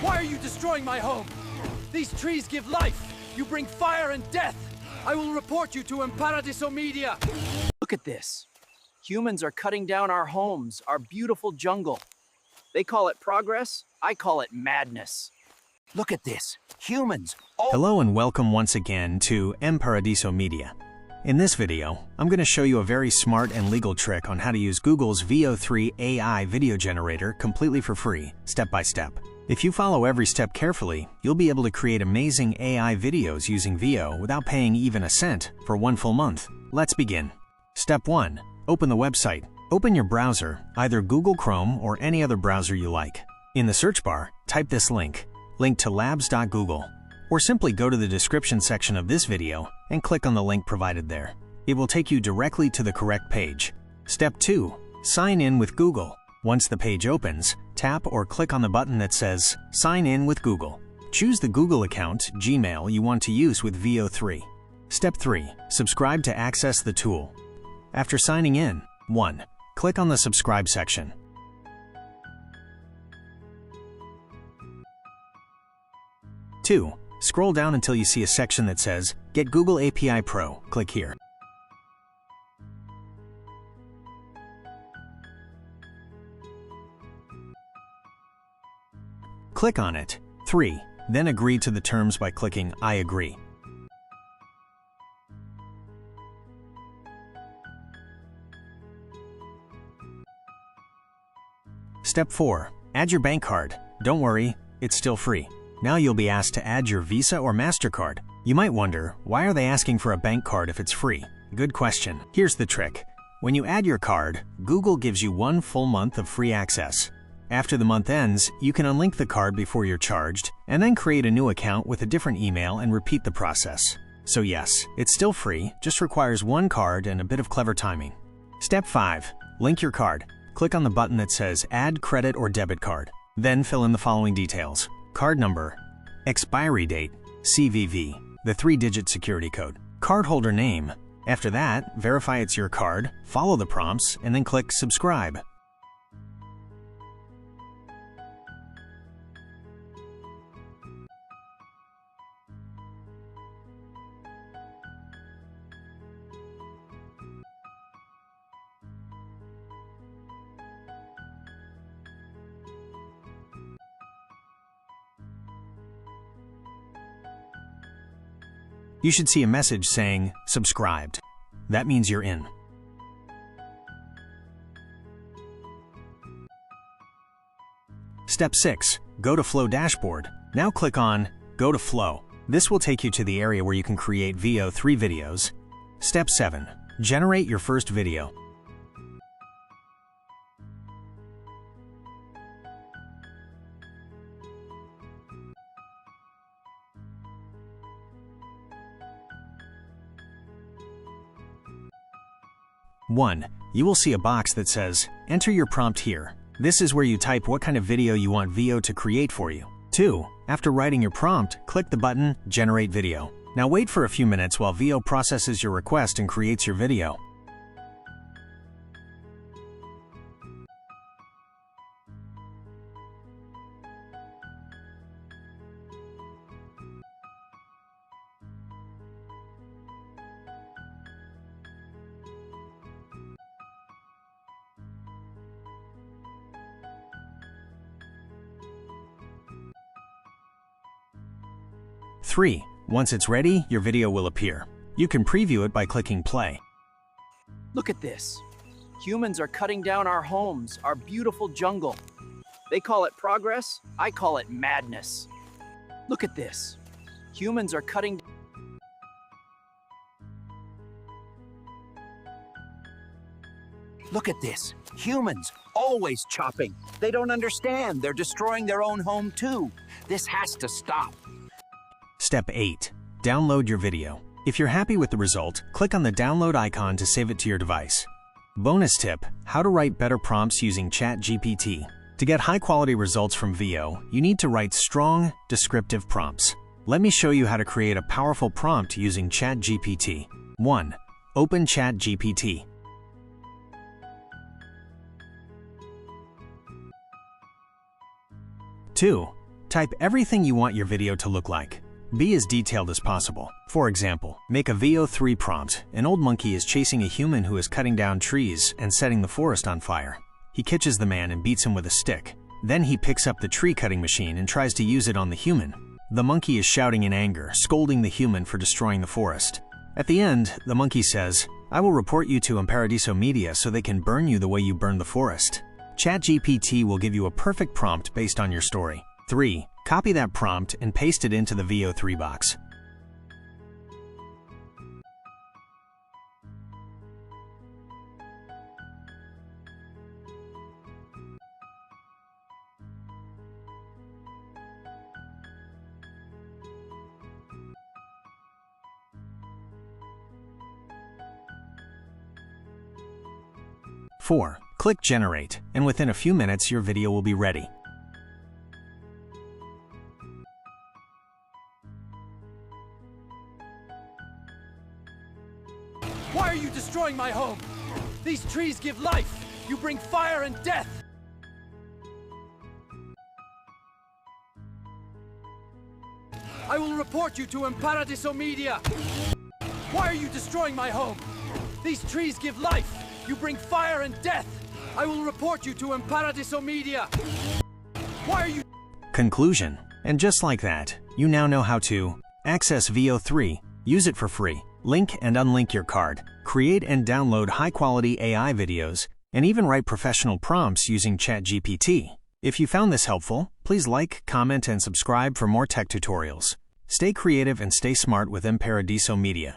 Why are you destroying my home? These trees give life. You bring fire and death. I will report you to Mparadisso media. Look at this. Humans are cutting down our homes, our beautiful jungle. They call it progress. I call it madness. Look at this. Humans. Hello and welcome once again to Mparadisso Media. In this video, I'm going to show you a very smart and legal trick on how to use Google's Veo AI video generator completely for free, step by step. If you follow every step carefully, you'll be able to create amazing AI videos using Veo without paying even a cent for one full month. Let's begin. Step 1. Open the website. Open your browser, either Google Chrome or any other browser you like. In the search bar, type this link to labs.google, or simply go to the description section of this video and click on the link provided there. It will take you directly to the correct page. Step 2. Sign in with Google. Once the page opens, tap or click on the button that says Sign in with Google. Choose the Google account, Gmail, you want to use with Veo 3. Step 3. Subscribe to access the tool. After signing in, 1. Click on the subscribe section. 2. Scroll down until you see a section that says Get Google API Pro. Click here. Click on it. 3. Then agree to the terms by clicking I agree. Step 4. Add your bank card. Don't worry, it's still free. Now you'll be asked to add your Visa or MasterCard. You might wonder, why are they asking for a bank card if it's free? Good question. Here's the trick. When you add your card, Google gives you 1 full month of free access. After the month ends, you can unlink the card before you're charged, and then create a new account with a different email and repeat the process. So yes, it's still free, just requires 1 card and a bit of clever timing. Step 5. Link your card. Click on the button that says Add Credit or Debit Card. Then fill in the following details. Card number, expiry date, CVV, the 3-digit security code, cardholder name. After that, verify it's your card, follow the prompts, and then click Subscribe. You should see a message saying, Subscribed. That means you're in. Step 6. Go to Flow Dashboard. Now click on Go to Flow. This will take you to the area where you can create Veo 3 videos. Step 7. Generate your first video. One, you will see a box that says, Enter your prompt here. This is where you type what kind of video you want Veo to create for you. 2. After writing your prompt, click the button Generate Video. Now wait for a few minutes while Veo processes your request and creates your video. Three. Once it's ready, your video will appear. You can preview it by clicking play. Look at this. Humans are cutting down our homes, our beautiful jungle. They call it progress. I call it madness. Look at this. Humans are cutting. Look at this. Humans. Always chopping. They don't understand. They're destroying their own home too. This has to stop. Step 8. Download your video. If you're happy with the result, click on the download icon to save it to your device. Bonus tip, how to write better prompts using ChatGPT. To get high-quality results from Veo, you need to write strong, descriptive prompts. Let me show you how to create a powerful prompt using ChatGPT. 1. Open ChatGPT. 2. Type everything you want your video to look like. Be as detailed as possible. For example, make a Veo 3 prompt. An old monkey is chasing a human who is cutting down trees and setting the forest on fire. He catches the man and beats him with a stick. Then he picks up the tree cutting machine and tries to use it on the human. The monkey is shouting in anger, scolding the human for destroying the forest. At the end, the monkey says, "I will report you to Mparadisso Media so they can burn you the way you burned the forest." ChatGPT will give you a perfect prompt based on your story. 3. Copy that prompt and paste it into the Veo 3 box. Four. Click Generate, and within a few minutes your video will be ready. Why are you destroying my home? These trees give life. You bring fire and death. I will report you to Mparadisso Media. Why are you destroying my home? These trees give life. You bring fire and death. I will report you to Mparadisso Media. Why are you... Conclusion. And just like that, you now know how to access Veo 3, use it for free, link and unlink your card, create and download high-quality AI videos, and even write professional prompts using ChatGPT. If you found this helpful, please like, comment, and subscribe for more tech tutorials. Stay creative and stay smart with Mparadisso Media.